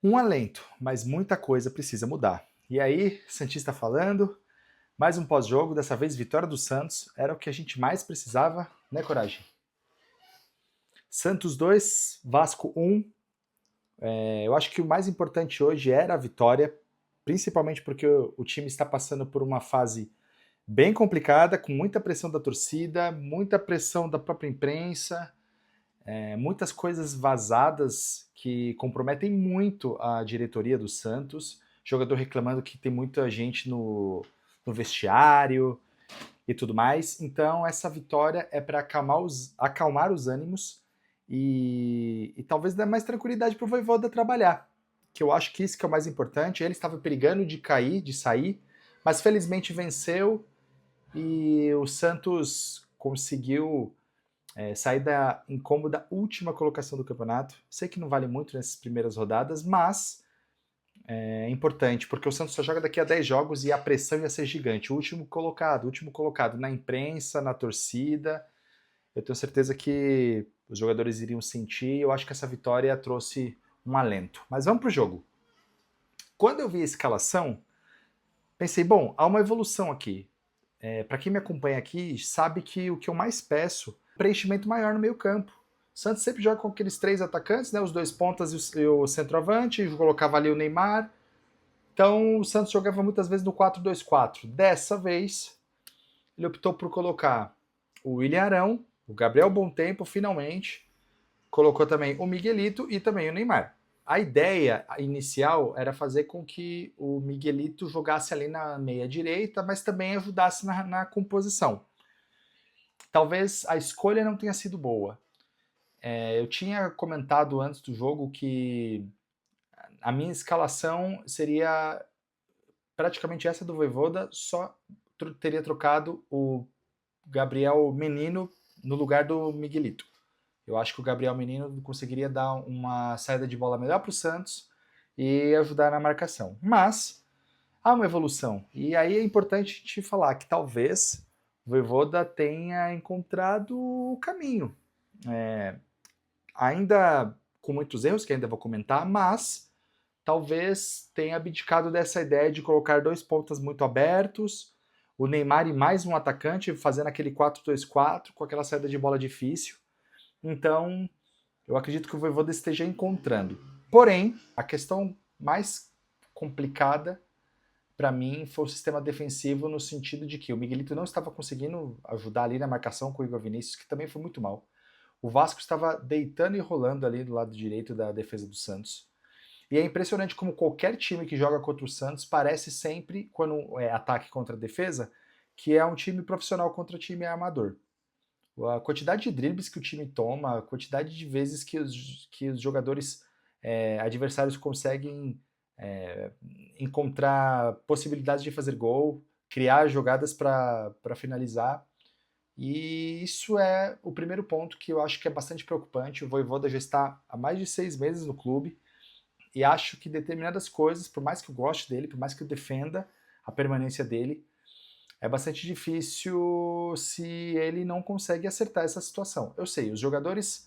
Um alento, mas muita coisa precisa mudar. E aí, Santista falando, mais um pós-jogo, dessa vez vitória do Santos, era o que a gente mais precisava, né, Coragem? Santos 2, Vasco 1. Eu acho que o mais importante hoje era a vitória, principalmente porque o time está passando por uma fase bem complicada, com muita pressão da torcida, muita pressão da própria imprensa, muitas coisas vazadas que comprometem muito a diretoria do Santos. Jogador reclamando que tem muita gente no vestiário e tudo mais. Então, essa vitória é para acalmar os ânimos e talvez dar mais tranquilidade para o Vojvoda trabalhar. Que eu acho que isso que é o mais importante. Ele estava perigando de cair, de sair, mas felizmente venceu e o Santos conseguiu sair da incômoda última colocação do campeonato. Sei que não vale muito nessas primeiras rodadas, mas é importante, porque o Santos só joga daqui a 10 jogos e a pressão ia ser gigante. O último colocado na imprensa, na torcida. Eu tenho certeza que os jogadores iriam sentir. Eu acho que essa vitória trouxe um alento. Mas vamos pro jogo. Quando eu vi a escalação, pensei, bom, há uma evolução aqui. Para quem me acompanha aqui, sabe que o que eu mais peço é preenchimento maior no meio campo. O Santos sempre joga com aqueles três atacantes, né, os dois pontas e o centroavante, colocava ali o Neymar. Então o Santos jogava muitas vezes no 4-2-4. Dessa vez, ele optou por colocar o William Arão, o Gabriel Bontempo, finalmente. Colocou também o Miguelito e também o Neymar. A ideia inicial era fazer com que o Miguelito jogasse ali na meia direita, mas também ajudasse na composição. Talvez a escolha não tenha sido boa. Eu tinha comentado antes do jogo que a minha escalação seria praticamente essa do Vojvoda, só teria trocado o Gabriel Menino no lugar do Miguelito. Eu acho que o Gabriel Menino conseguiria dar uma saída de bola melhor para o Santos e ajudar na marcação. Mas há uma evolução. E aí é importante te falar que talvez o Vojvoda tenha encontrado o caminho. Ainda com muitos erros, que ainda vou comentar, mas talvez tenha abdicado dessa ideia de colocar dois pontas muito abertos, o Neymar e mais um atacante, fazendo aquele 4-2-4 com aquela saída de bola difícil. Então, eu acredito que o Vojvoda esteja encontrando. Porém, a questão mais complicada para mim foi o sistema defensivo, no sentido de que o Miguelito não estava conseguindo ajudar ali na marcação com o Igor Vinícius, que também foi muito mal. O Vasco estava deitando e rolando ali do lado direito da defesa do Santos. E é impressionante como qualquer time que joga contra o Santos parece sempre, quando é ataque contra defesa, que é um time profissional contra time amador. A quantidade de dribles que o time toma, a quantidade de vezes que os jogadores adversários conseguem encontrar possibilidades de fazer gol, criar jogadas para finalizar. E isso é o primeiro ponto que eu acho que é bastante preocupante. O Vojvoda já está há mais de 6 meses no clube e acho que determinadas coisas, por mais que eu goste dele, por mais que eu defenda a permanência dele, é bastante difícil se ele não consegue acertar essa situação. Eu sei, os jogadores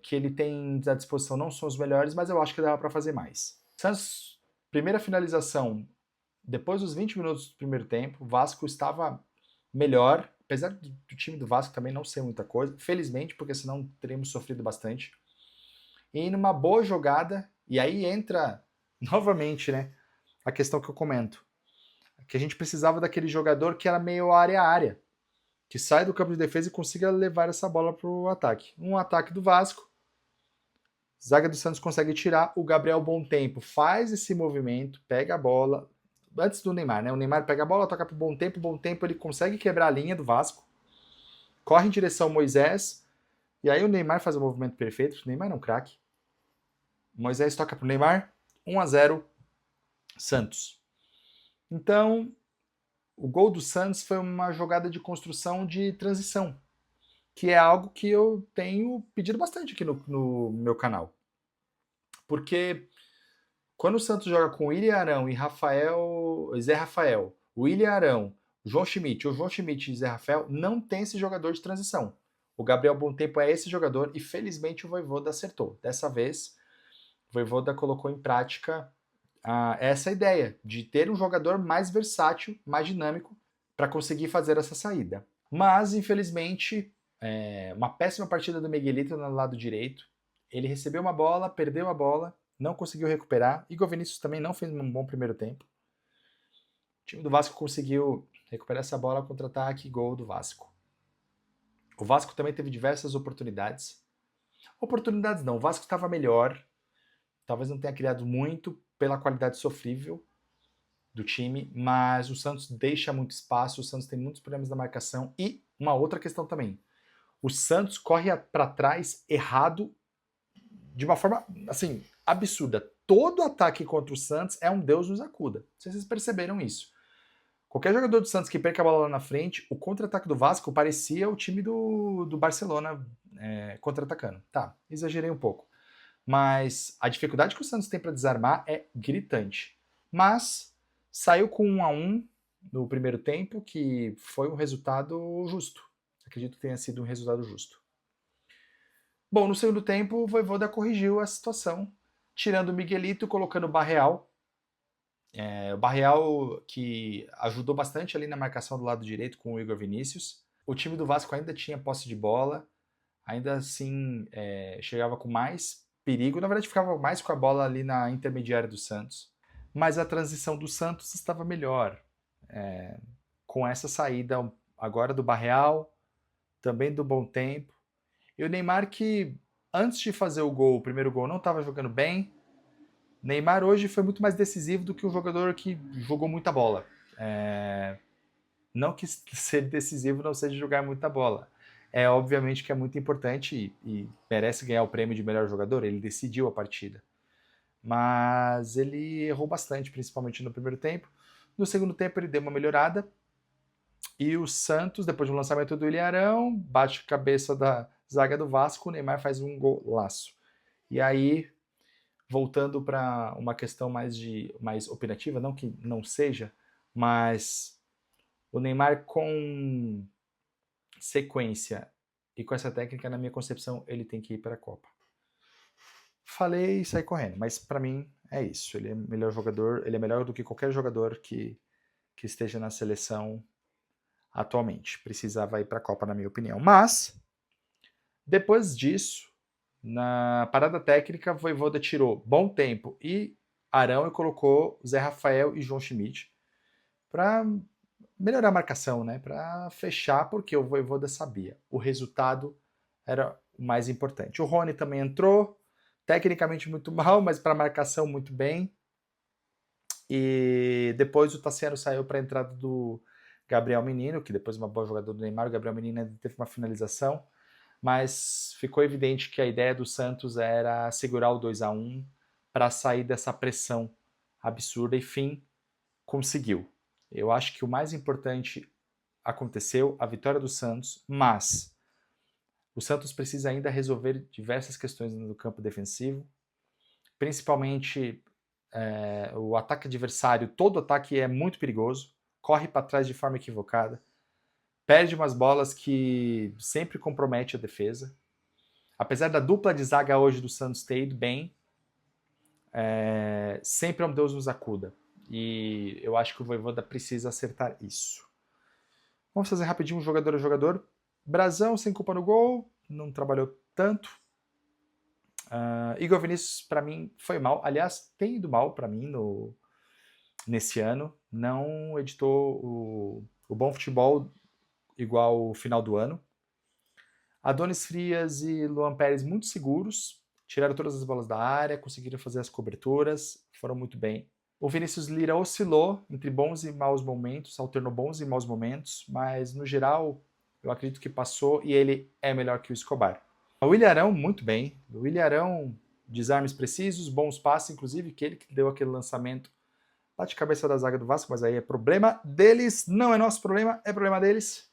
que ele tem à disposição não são os melhores, mas eu acho que dava para fazer mais. Santos, primeira finalização, depois dos 20 minutos do primeiro tempo, o Vasco estava melhor, apesar do time do Vasco também não ser muita coisa, felizmente, porque senão teríamos sofrido bastante. E numa boa jogada, e aí entra novamente, né, a questão que eu comento, que a gente precisava daquele jogador que era meio área a área, que sai do campo de defesa e consiga levar essa bola para o ataque. Um ataque do Vasco, zaga do Santos consegue tirar, o Gabriel Bontempo faz esse movimento, pega a bola, antes do Neymar, né? O Neymar pega a bola, toca pro Bom Tempo ele consegue quebrar a linha do Vasco, corre em direção ao Moisés, e aí o Neymar faz o movimento perfeito, o Neymar é um craque. O Moisés toca pro Neymar, 1-0, Santos. Então, o gol do Santos foi uma jogada de construção de transição, que é algo que eu tenho pedido bastante aqui no meu canal. Porque quando o Santos joga com William Arão e Zé Rafael, William Arão, João Schmidt, ou João Schmidt e Zé Rafael, não tem esse jogador de transição. O Gabriel Bontempo é esse jogador e felizmente o Vojvoda acertou. Dessa vez o Vojvoda colocou em prática essa ideia de ter um jogador mais versátil, mais dinâmico, para conseguir fazer essa saída. Mas, infelizmente, uma péssima partida do Miguelito no lado direito. Ele recebeu uma bola, perdeu a bola, não conseguiu recuperar. Igor Vinícius também não fez um bom primeiro tempo. O time do Vasco conseguiu recuperar essa bola, contra-ataque e gol do Vasco. O Vasco também teve diversas oportunidades. Oportunidades não, o Vasco estava melhor. Talvez não tenha criado muito pela qualidade sofrível do time, mas o Santos deixa muito espaço, o Santos tem muitos problemas na marcação e uma outra questão também. O Santos corre para trás errado de uma forma, assim, absurda. Todo ataque contra o Santos é um Deus nos acuda. Não sei se vocês perceberam isso. Qualquer jogador do Santos que perca a bola lá na frente, o contra-ataque do Vasco parecia o time do Barcelona contra-atacando. Tá, exagerei um pouco. Mas a dificuldade que o Santos tem para desarmar é gritante. Mas saiu com 1-1 no primeiro tempo, que foi um resultado justo. Acredito que tenha sido um resultado justo. Bom, no segundo tempo, o Vojvoda corrigiu a situação, tirando o Miguelito e colocando o Barreal. O Barreal que ajudou bastante ali na marcação do lado direito com o Igor Vinícius. O time do Vasco ainda tinha posse de bola, ainda assim chegava com mais perigo. Na verdade, ficava mais com a bola ali na intermediária do Santos. Mas a transição do Santos estava melhor. Com essa saída agora do Barreal, também do Bom Tempo. E o Neymar que, antes de fazer o primeiro gol, não estava jogando bem. Neymar hoje foi muito mais decisivo do que um jogador que jogou muita bola. Não que ser decisivo não seja jogar muita bola. Obviamente que é muito importante e merece ganhar o prêmio de melhor jogador, ele decidiu a partida. Mas ele errou bastante, principalmente no primeiro tempo. No segundo tempo ele deu uma melhorada. E o Santos, depois do lançamento do Ilharão, bate a cabeça da zaga do Vasco, o Neymar faz um golaço. E aí, voltando para uma questão mais opinativa, não que não seja, mas o Neymar com sequência e com essa técnica, na minha concepção, ele tem que ir para a Copa. Falei e saí correndo, mas para mim é isso. Ele é melhor jogador, ele é melhor do que qualquer jogador que esteja na seleção atualmente. Precisava ir para a Copa, na minha opinião. Mas, depois disso, na parada técnica, Vojvoda tirou Bom Tempo e Arão e colocou Zé Rafael e João Schmidt para melhorar a marcação, né? Para fechar, porque o Vojvoda sabia. O resultado era o mais importante. O Rony também entrou, tecnicamente muito mal, mas para marcação muito bem. E depois o Tassiano saiu para a entrada do Gabriel Menino, que depois é uma boa jogadora do Neymar. O Gabriel Menino ainda teve uma finalização, mas ficou evidente que a ideia do Santos era segurar o 2-1 para sair dessa pressão absurda e, fim, conseguiu. Eu acho que o mais importante aconteceu, a vitória do Santos, mas o Santos precisa ainda resolver diversas questões no campo defensivo, principalmente o ataque adversário. Todo ataque é muito perigoso, corre para trás de forma equivocada, perde umas bolas que sempre compromete a defesa. Apesar da dupla de zaga hoje do Santos ter ido bem, sempre é um Deus nos acuda. E eu acho que o Vojvoda precisa acertar isso. Vamos fazer rapidinho jogador a jogador. Brasão sem culpa no gol, não trabalhou tanto. Igor Vinícius, para mim, foi mal. Aliás, tem ido mal para mim nesse ano. Não editou o bom futebol igual o final do ano. Adonis Frias e Luan Pérez muito seguros, tiraram todas as bolas da área, conseguiram fazer as coberturas, foram muito bem. O Vinícius Lira oscilou entre bons e maus momentos, alternou bons e maus momentos, mas no geral eu acredito que passou e ele é melhor que o Escobar. O Ilharão muito bem, o Ilharão desarmes precisos, bons passes, inclusive que ele que deu aquele lançamento bate cabeça da zaga do Vasco, mas aí é problema deles, não é nosso problema, é problema deles.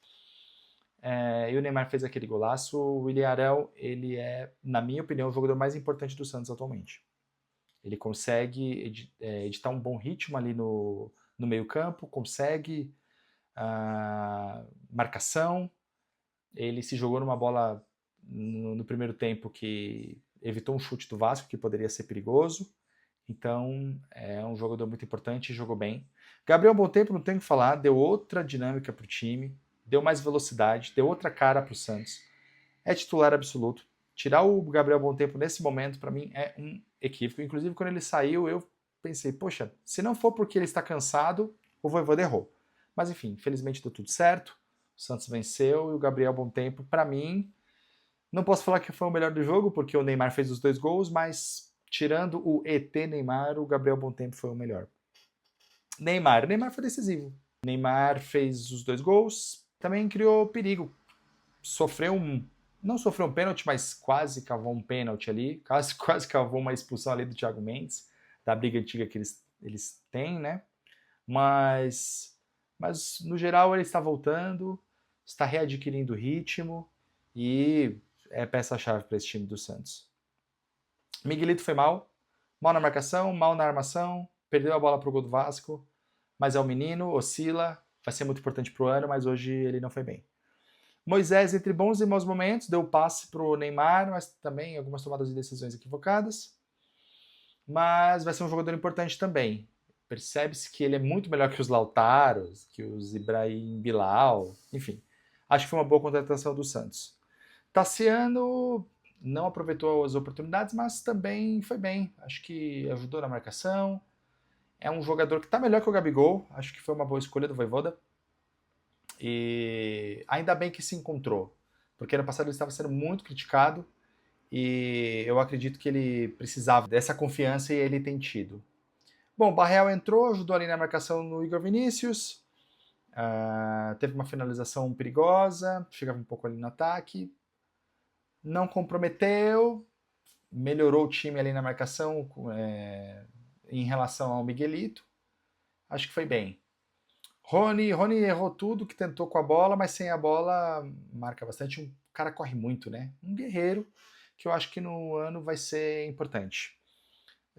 E o Neymar fez aquele golaço. O Ilharão, ele é, na minha opinião, o jogador mais importante do Santos atualmente. Ele consegue editar um bom ritmo ali no meio campo, consegue marcação. Ele se jogou numa bola no primeiro tempo que evitou um chute do Vasco que poderia ser perigoso. Então, é um jogador muito importante e jogou bem. Gabriel Montempo, não tenho o que falar, deu outra dinâmica para o time, deu mais velocidade, deu outra cara para o Santos. É titular absoluto. Tirar o Gabriel Montempo nesse momento, para mim, é um equívoco. Inclusive, quando ele saiu, eu pensei, poxa, se não for porque ele está cansado, o Vojvoda errou. Mas, enfim, infelizmente deu tudo certo. O Santos venceu e o Gabriel Montempo, para mim, não posso falar que foi o melhor do jogo, porque o Neymar fez os 2 gols, mas tirando o ET Neymar, o Gabriel Montempo foi o melhor. Neymar foi decisivo. Neymar fez os 2 gols, também criou perigo. Não sofreu um pênalti, mas quase cavou um pênalti ali, quase cavou uma expulsão ali do Thiago Mendes, da briga antiga que eles têm, né? Mas no geral ele está voltando, está readquirindo ritmo e é peça-chave para esse time do Santos. Miguelito foi mal na marcação, mal na armação, perdeu a bola para o gol do Vasco, mas é um menino, oscila, vai ser muito importante para o ano, mas hoje ele não foi bem. Moisés, entre bons e maus momentos, deu passe para o Neymar, mas também algumas tomadas de decisões equivocadas. Mas vai ser um jogador importante também. Percebe-se que ele é muito melhor que os Lautaros, que os Ibrahim Bilal, enfim. Acho que foi uma boa contratação do Santos. Tassiano não aproveitou as oportunidades, mas também foi bem. Acho que ajudou na marcação. É um jogador que está melhor que o Gabigol. Acho que foi uma boa escolha do Vojvoda. E ainda bem que se encontrou, porque ano passado ele estava sendo muito criticado e eu acredito que ele precisava dessa confiança e ele tem tido. Bom, Barreal entrou, ajudou ali na marcação no Igor Vinícius, teve uma finalização perigosa, chegava um pouco ali no ataque, não comprometeu, melhorou o time ali na marcação em relação ao Miguelito, acho que foi bem. Rony errou tudo que tentou com a bola, mas sem a bola marca bastante. Um cara corre muito, né? Um guerreiro que eu acho que no ano vai ser importante.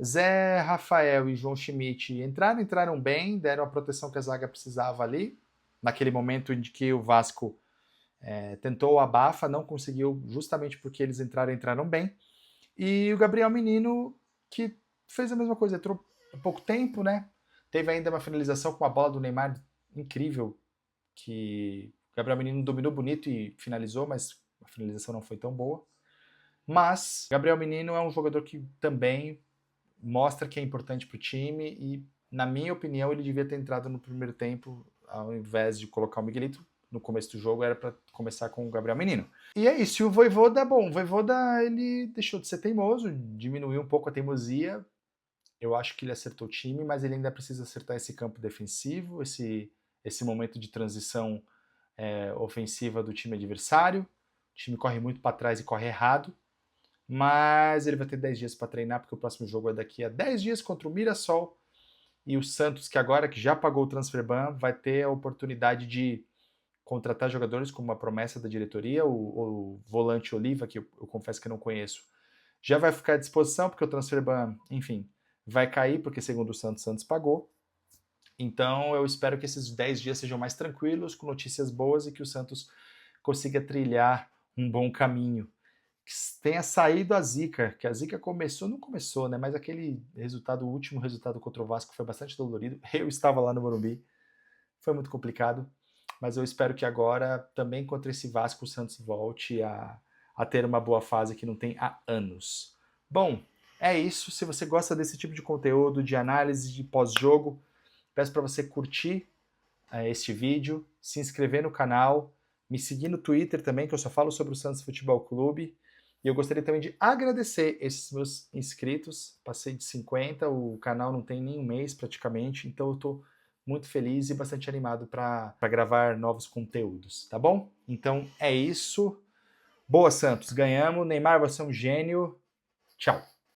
Zé Rafael e João Schmidt entraram bem, deram a proteção que a zaga precisava ali. Naquele momento em que o Vasco tentou o abafa, não conseguiu, justamente porque eles entraram bem. E o Gabriel Menino, que fez a mesma coisa, entrou há pouco tempo, né? Teve ainda uma finalização com a bola do Neymar incrível, que o Gabriel Menino dominou bonito e finalizou, mas a finalização não foi tão boa. Mas Gabriel Menino é um jogador que também mostra que é importante para o time e, na minha opinião, ele devia ter entrado no primeiro tempo ao invés de colocar o Miguelito no começo do jogo, era para começar com o Gabriel Menino. E é isso, e o Vojvoda, o Vojvoda ele deixou de ser teimoso, diminuiu um pouco a teimosia. Eu acho que ele acertou o time, mas ele ainda precisa acertar esse campo defensivo, esse momento de transição ofensiva do time adversário. O time corre muito para trás e corre errado, mas ele vai ter 10 dias para treinar, porque o próximo jogo é daqui a 10 dias contra o Mirassol, e o Santos, que agora que já pagou o transfer ban, vai ter a oportunidade de contratar jogadores como uma promessa da diretoria. O volante Oliva, que eu confesso que eu não conheço, já vai ficar à disposição, porque o transfer ban, enfim, vai cair, porque segundo o Santos pagou. Então eu espero que esses 10 dias sejam mais tranquilos, com notícias boas e que o Santos consiga trilhar um bom caminho. Que tenha saído a zica, que a zica não começou, né? Mas aquele resultado, o último resultado contra o Vasco foi bastante dolorido. Eu estava lá no Morumbi, foi muito complicado. Mas eu espero que agora, também contra esse Vasco, o Santos volte a ter uma boa fase que não tem há anos. Bom, é isso. Se você gosta desse tipo de conteúdo, de análise de pós-jogo, peço para você curtir este vídeo, se inscrever no canal, me seguir no Twitter também, que eu só falo sobre o Santos Futebol Clube. E eu gostaria também de agradecer esses meus inscritos. Passei de 50, o canal não tem nem um mês praticamente, então eu estou muito feliz e bastante animado para gravar novos conteúdos, tá bom? Então é isso. Boa, Santos, ganhamos. Neymar, você é um gênio. Tchau.